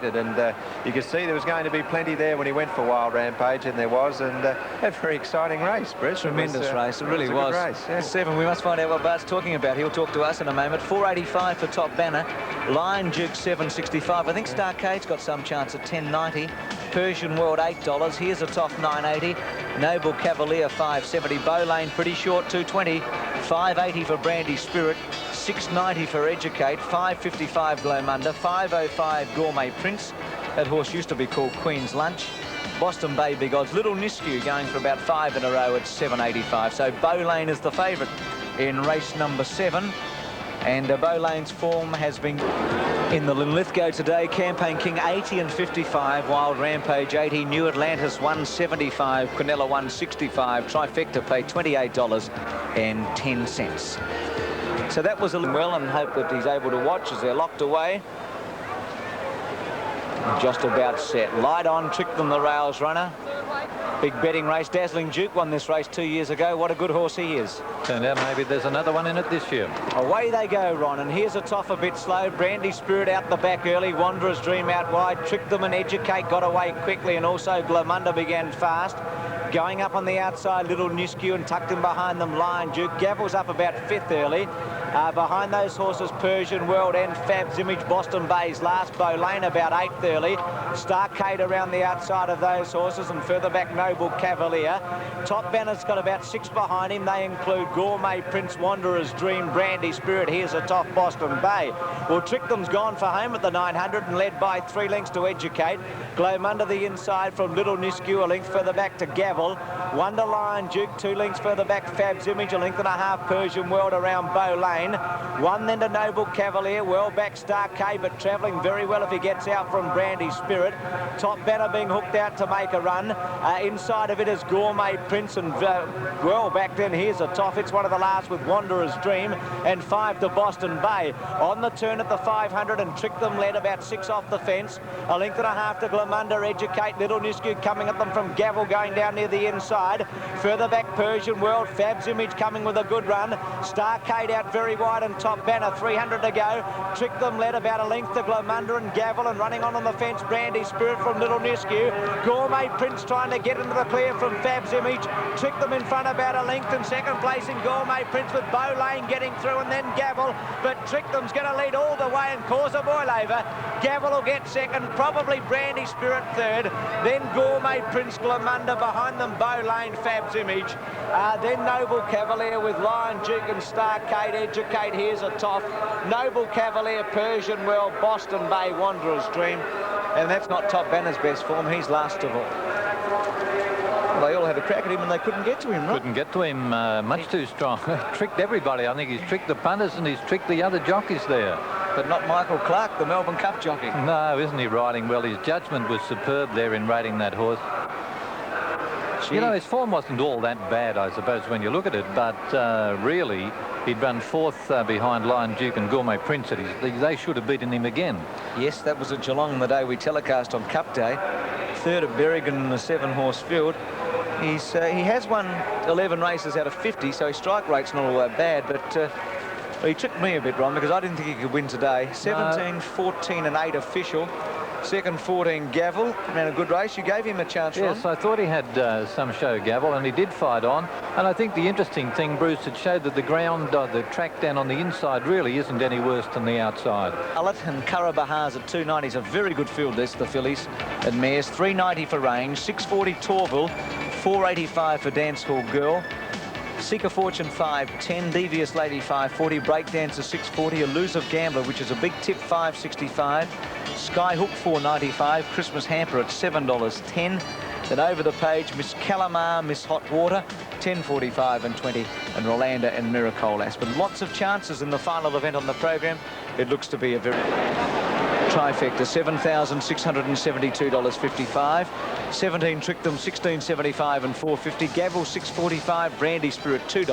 And you could see there was going to be plenty there when he went for Wild Rampage, and there was, and a very exciting race, Bruce. Tremendous race, it really was. Race, yeah. 7, we must find out what Bart's talking about. He'll talk to us in a moment. 485 for Top Banner, Lion Duke 765. I think Starcade's got some chance at 1090. Persian World $8. Here's a Top 980. Noble Cavalier 570. Bowlane pretty short 220. 580 for Brandy Spirit. 690 for Educate. 555 Glomunda. 505 Gourmet Prince. That horse used to be called Queen's Lunch. Boston Bay Big Odds. Little Nisku going for about 5 in a row at 785. So Bowlane is the favourite in race number 7. And Bowlane's form has been in the Linlithgow today. Campaign King 80 and 55. Wild Rampage 80. New Atlantis 175. Quinella 165. Trifecta paid $28.10. So that was a well, and hope that he's able to watch as they're locked away. Just about set. Light On, Trick Them the Rails runner. Big betting race. Dazzling Duke won this race 2 years ago. What a good horse he is. Turned out maybe there's another one in it this year. Away they go, Ron, and here's a Toff a bit slow. Brandy Spirit out the back early. Wanderer's Dream out wide. Trick Them and Educate got away quickly, and also Glomunda began fast. Going up on the outside, Little Nisku, and tucked in behind them, Lion Duke. Gavel's up about 5th early. Behind those horses, Persian World and Fab's Image. Boston Bay's last. Bowlane about 8th early. Starcade around the outside of those horses, and further back Noble Cavalier. Top Banner's got about 6 behind him. They include Gourmet Prince, Wanderer's Dream, Brandy Spirit. Here's a Top Boston Bay. Well, Trick Them's gone for home at the 900 and led by 3 lengths to Educate. Glomunda the inside from Little Nisku, a length further back to Gavel. Wonder Lion Duke 2 lengths further back. Fab's Image, a length and a half. Persian World around Bowlane. 1 then to Noble Cavalier. Well back Starcade, but travelling very well if he gets out from Brandy Spirit. Top Banner being hooked out to make a run. Inside of it is Gourmet Prince, and well back then here's a Toff. It's one of the last with Wanderer's Dream, and 5 to Boston Bay. On the turn at the 500, and Trick Them led about 6 off the fence. A length and a half to Glomunda. Educate, Little Nisku coming at them from Gavel going down near the inside. Further back Persian World. Fab's Image coming with a good run. Starcade out very wide, and Top Banner 300 to go. Trick Them led about a length to Glomunda and Gavel, and running on the fence Brandy Spirit from Little Nisku. Gourmet Prince trying to get into the clear from Fab's Image. Trick Them in front about a length, and second place in Gourmet Prince, with Bowlane getting through, and then Gavel. But Trick Them's going to lead all the way and cause a boil over. Gavel will get second, probably Brandy Spirit third, then Gourmet Prince, Glomunda behind them, Bowlane, Fab's Image, then Noble Cavalier with Lion Duke and Starcade. Educate, here's a Toff. Noble Cavalier, Persian World, Boston Bay, Wanderer's Dream, and that's not Top Banner's best form. He's last of all. Well, they all had a crack at him and they couldn't get to him, right? Couldn't get to him, much too strong. Tricked everybody. I think he's tricked the punters and he's tricked the other jockeys there. But not Michael Clark, the Melbourne Cup jockey. No, isn't he riding well? His judgment was superb there in rating that horse. You know, his form wasn't all that bad, I suppose, when you look at it, but really, he'd run 4th behind Lion Duke and Gourmet Prince. They should have beaten him again. Yes, that was at Geelong the day we telecast on Cup Day. 3rd at Berrigan in the 7-horse field. He has won 11 races out of 50, so his strike rate's not all that bad, but he tricked me a bit, Ron, because I didn't think he could win today. 17, 14 and 8 official. Second 14 Gavel, ran a good race. You gave him a chance, Ron. Yes, I thought he had some show, Gavel, and he did fight on. And I think the interesting thing, Bruce, it showed that the ground, the track down on the inside really isn't any worse than the outside. Ullet and Curra Bahars at 290 is a very good field, this, the fillies and mares. 390 for Range, 640 Torville, 485 for Dance Hall Girl. Seeker Fortune 510, Devious Lady 540, Breakdancer 640, Elusive Gambler, which is a big tip, 565, Skyhook 495, Christmas Hamper at $7.10. Then over the page, Miss Calamar, Miss Hot Water, 10.45 and 20, and Rolanda and Miracolas. But lots of chances in the final event on the program. It looks to be a very trifecta. $7,672.55. 17 Trick Them, 16.75 and 4.50. Gavel 6.45. Brandy Spirit $2.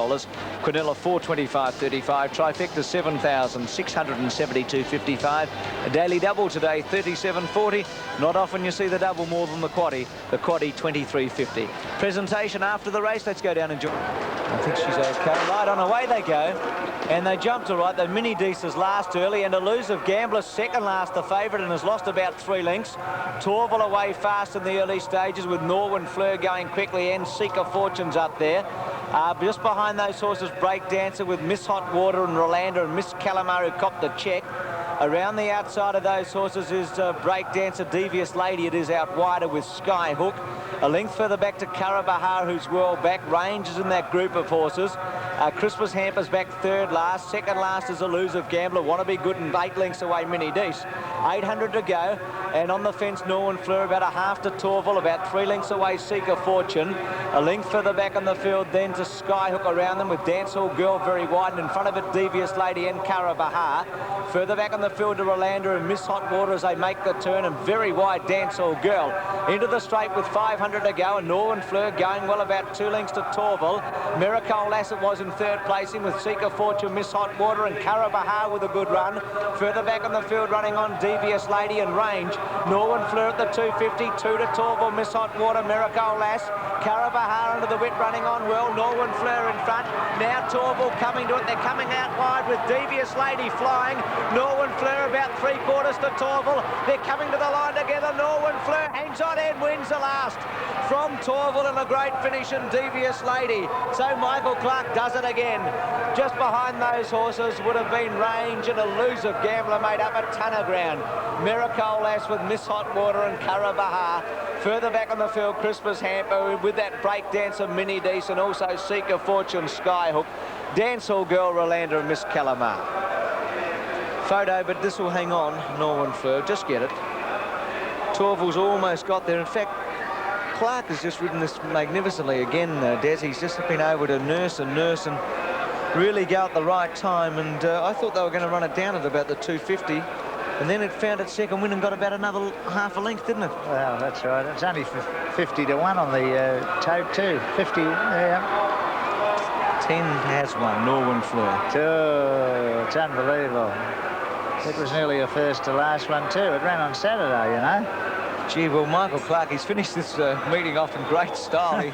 Quinella 4.25.35. Trifecta $7,672.55. Daily double today, 37.40. Not often you see the double more than the quaddie. The quaddie, 23.50. Presentation after the race. Let's go down and join. I think she's okay. Right on, away they go. And they jumped all right. The Mini Deesa's last early, and Elusive Gambler second last, the favourite, and has lost about 3 lengths. Torval away fast in the early stages with Norwin Fleur going quickly, and Seeker Fortune's up there. Just behind those horses, Breakdancer with Miss Hot Water and Rolanda and Miss Calamari who copped the check. Around the outside of those horses is Breakdancer, Devious Lady. It is out wider with Skyhook. A length further back to Karabahar, who's well back. Range is in that group of horses. Christmas Hamper's back third last. Second last is Elusive Gambler. Wanna Be Good and 8 lengths away, Mini Dees. 800 to go. And on the fence, Norwin Fleur about a half to Torval, about 3 lengths away, Seeker Fortune. A length further back on the field, then to Skyhook around them with Dancehall Girl very wide, and in front of it, Devious Lady and Karabahar. Further back on the field to Rolanda and Miss Hot Water as they make the turn, and very wide Dancehall Girl. Into the straight with 500 to go, and Norwin Fleur going well about 2 lengths to Torval. Miracle Lass it was in third placing with Seeker Fortune, Miss Hot Water and Karabahar with a good run. Further back on the field running on Devious Lady and Range. Norwin Fleur at the 250, 2 to Torval, Miss Hot Water, Miracle Lass. Karabahar under the whip running on well. Norwin Fleur in front. Now Torval coming to it. They're coming out wide with Devious Lady flying. Norwin Fleur about 3/4 to Torval. They're coming to the line together. Norwin Fleur hangs on and wins the last from Torval, and a great finish in Devious Lady. So Michael Clark does it again. Just behind those horses would have been Range and Elusive Gambler made up a ton of ground. Miracle Lass with Miss Hot Water and Karabahar. Further back on the field, Christmas Hamper with that Breakdancer, Mini Dees, and also Seeker Fortune, Skyhook. Dancehall Girl, Rolanda and Miss Calamar. Photo, but this will hang on. Norwin Fleur, just get it. Torval's almost got there. In fact, Clark has just ridden this magnificently again, Des. He's just been able to nurse and really go at the right time, and I thought they were going to run it down at about the 250. And then it found its second win and got about another half a length, didn't it? Well, that's right. It's only 50 to 1 on the tote too. 50, yeah. 10 has won, Norwin Fleur. Oh, it's unbelievable. It was nearly a first to last one too. It ran on Saturday, you know. Gee, well, Michael Clark, he's finished this meeting off in great style.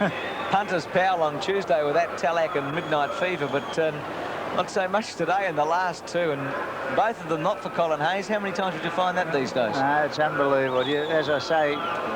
Hunter's Powell on Tuesday with that Tallack and Midnight Fever, but not so much today in the last two, and both of them not for Colin Hayes. How many times would you find that these days? No, it's unbelievable. As I say,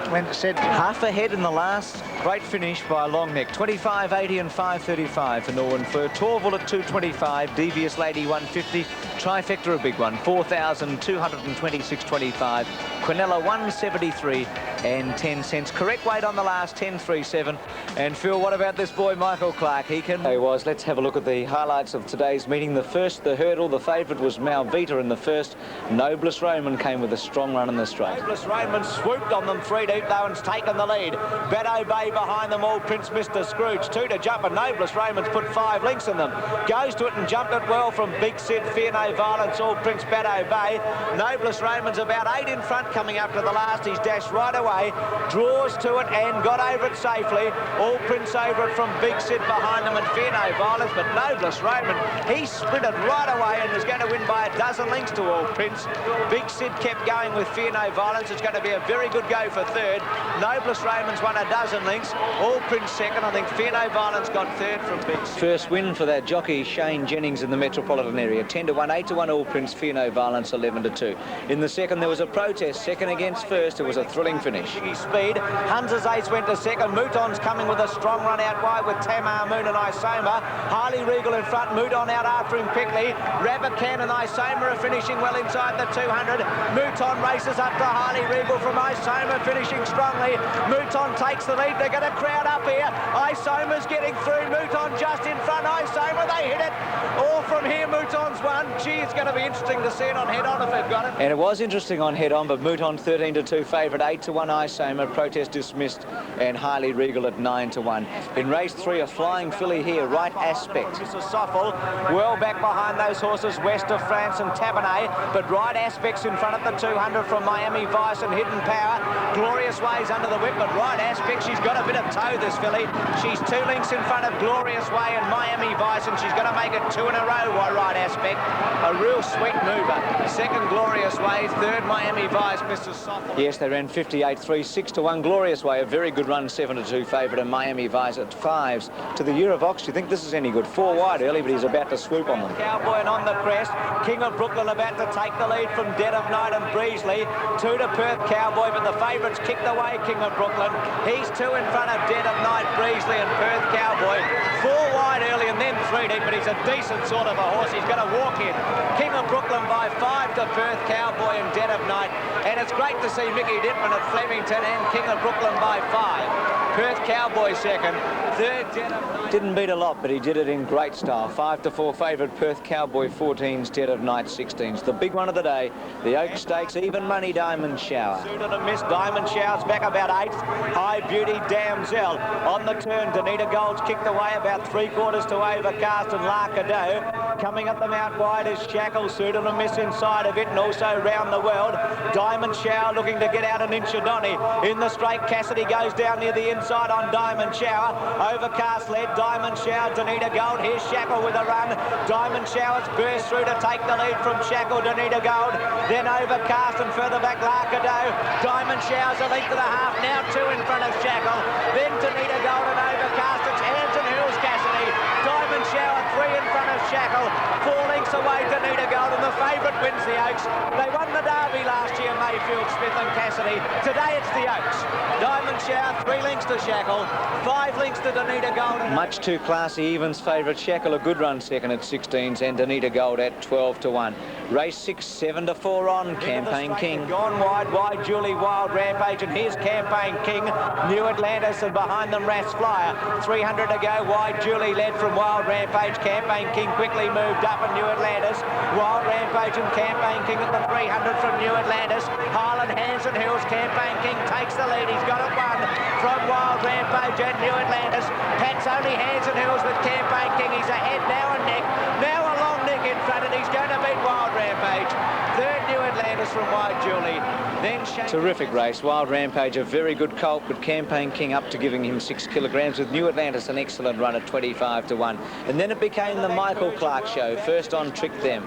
when it said... Half ahead in the last. Great finish by Longneck. 25.80 and 5.35 for Norwin Fleur. Torval at 2.25. Devious Lady 150. Trifecta a big one. 4,226.25. Quinella 173 and 10 cents. Correct weight on the last, 10.37. And Phil, what about this boy Michael Clark? He can... He was. Let's have a look at the highlights of today's meeting. The first, the hurdle, the favourite was Malvita in the first. Noblest Roman came with a strong run in the straight. Noblest Roman swooped on them 3 deep though and's taken the lead. Bateau Bay behind them all. Prince Mr. Scrooge 2 to jump, and Noblest Roman's put 5 links in them. Goes to it and jumped it well from Big Sid, Fear No Violence, all Prince Bateau Bay. Noblest Roman's about 8 in front coming up to the last. He's dashed right away, draws to it and got over it safely. All Prince over it from Big Sid behind them and Fear No Violence, but Noblest Roman, he sprinted right away and was going to win by a dozen lengths to All Prince. Big Sid kept going with Fear No Violence. It's going to be a very good go for third. Noblest Roman's won a dozen lengths. All Prince second. I think Fear No Violence got third from Big Sid. First win for that jockey Shane Jennings in the metropolitan area. 10 to 1, 8 to 1 All Prince, Fear No Violence 11 to 2. In the second there was a protest, second against first. It was a thrilling finish. Speed. Hunter's Ace went to second. Mouton's coming with a strong run out wide with Tamar Moon and Isoma. Harley Regal in front. Mouton out after him quickly. Rabbit Can and Isoma are finishing well inside the 200. Mouton races up to Harley Regal from Isoma, finishing strongly. Mouton takes the lead. They're going to crowd up here. Isoma's getting through. Mouton just in front. Isoma, they hit it. All from here, Mouton's won. Gee, it's going to be interesting to see it on head on if they've got it. And it was interesting on head on, but Mouton 13 to 2 favourite, 8 to 1 Isoma. Protest dismissed, and Harley Regal at 9 to 1. In race 3, a flying filly here, Right Aspect. This is Soffel, well back behind those horses, West of France and Tabernet, but Right Aspect's in front of the 200 from Miami Vice and Hidden Power. Glorious Way's under the whip, but Right Aspect, she's got a bit of toe, this filly. She's 2 lengths in front of Glorious Way and Miami Vice, and she's going to make it 2 in a row, Right Aspect. A real sweet mover. Second, Glorious Way. Third, Miami Vice, Mr. Soft. Yes, they ran 58.3, 6 to 1. Glorious Way, a very good run, 7 to 2 favourite, and Miami Vice at 5s to the Eurovox. Do you think this is any good? 4 wide early, but he's about to swoop on them. Cowboy and on the crest. King of Brooklyn about to take the lead from Dead of Night and Breesley. 2 to Perth Cowboy, but the favourites kicked away King of Brooklyn. He's 2 in front of Dead of Night, Breesley and Perth Cowboy. 4 wide early and then 3 deep, but he's a decent sort of a horse. He's going to walk in. King of Brooklyn by 5 to Perth Cowboy and Dead of Night. And it's great to see Mickey Dittman at Flemington and King of Brooklyn by 5. Perth Cowboy second. Third, Dead of Night. Didn't beat a lot, but he did it in great style. 5 to 4 favourite, Perth Cowboy 14s, Dead of Night 16s. The big one of the day, the Oak Stakes, even money Diamond Shower. Suited and missed. Diamond Shower's back about 8th. High Beauty Damsel on the turn. Danita Gold's kicked away about 3/4 to Overcast and Larkado. Coming up them out wide is Shackle. Suited and miss inside of it, and also round the world. Diamond Shower looking to get out an inch of Donny. In the straight, Cassidy goes down near the inside on Diamond Shower. Overcast led. Diamond Shower, Danita Gold. Here's Shackle with a run. Diamond Shower's burst through to take the lead from Shackle, Danita Gold. Then Overcast and further back Larkado. Diamond Shower's a length and a half. Now 2 in front of Shackle. Then Danita Gold and Overcast. It's Hands and Hills, Cassidy. Diamond Shower 3 in front of Shackle. 4 lengths away, Danita Gold, and the favourite wins the Oaks. They won the Derby last year, Mayfield, Smith and Cassidy. Today it's the Oaks. Diamond Shower, 3 lengths to Shackle, 5 lengths to Danita Gold. Much too classy, Evans favourite. Shackle a good run second at 16s, and Danita Gold at 12 to 1. Race 6, 7 to 4 on Campaign King. Gone wide, Julie Wild Rampage, and here's Campaign King. New Atlantis, and behind them Rath's Flyer. 300 to go, wide Julie led from Wild Rampage. Campaign King quickly moved up, and New Atlantis. Wild Rampage and Campaign King at the 300 from New Atlantis. Highland Hands and Hills, Campaign King takes the lead. He's got it won from Wild Rampage and New Atlantis. Pat's only Hands and Hills with Campaign King. He's ahead now and neck. Now a long neck in front, and he's going to beat Wild Rampage. Third, New Atlantis from Wide Julie. Then terrific race. Wild Rampage, a very good colt, but Campaign King up to giving him 6 kilograms, with New Atlantis an excellent run at 25 to 1. And then it became the Michael Clark show. First on Trick Them.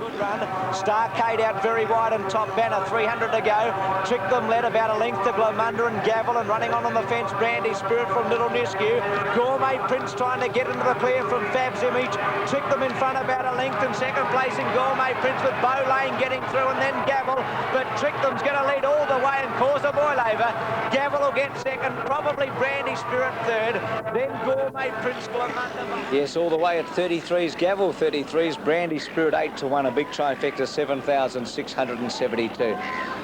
Starcade out very wide and Top Banner, 300 to go. Trick Them led about a length to Glomunda and Gavel, and running on the fence, Brandy Spirit from Little Niskew. Gourmet Prince trying to get into the clear from Fab's Image. Trick Them in front about a length, and second place in Gourmet Prince with Bow Lane getting through, and then Gavel. But Trick Them's going to lead all the way and cause a boil over. Gavel will get second, probably Brandy Spirit third, then Gourmet Prince Glomunda. Yes, all the way at 33s, Gavel 33s, Brandy Spirit 8 to 1, a big trifecta, 7,672.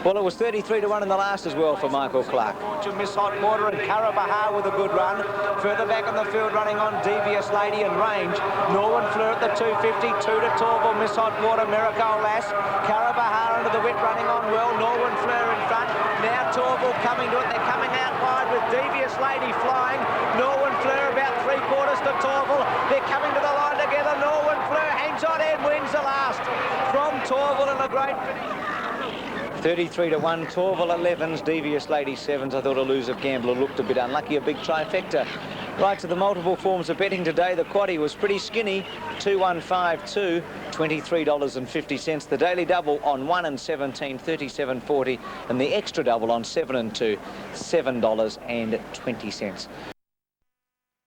Well, it was 33 to 1 in the last as well for Michael Clark. Miss Hot Water and Karabahar with a good run. Further back in the field running on Devious Lady and Range. Norman Fleur at the 250, 2 to Torval, Miss Hot Water, Miracle Lass. Karabahar under the whip running on well, Norman Fleur in front. Now Torval coming to it, they're coming out wide with Devious Lady flying. Norman Fleur about 3/4 to Torval. They're coming to the line together. Norman Fleur hangs on and wins the last from Torval in a great finish. 33 to 1, Torval 11s, Devious Lady 7s. I thought a loser gambler looked a bit unlucky, a big trifecta. Right to the multiple forms of betting today. The quaddie was pretty skinny, 2152, $23.50. The daily double on 1 and 17, $37.40, and the extra double on 7 and 2, $7.20.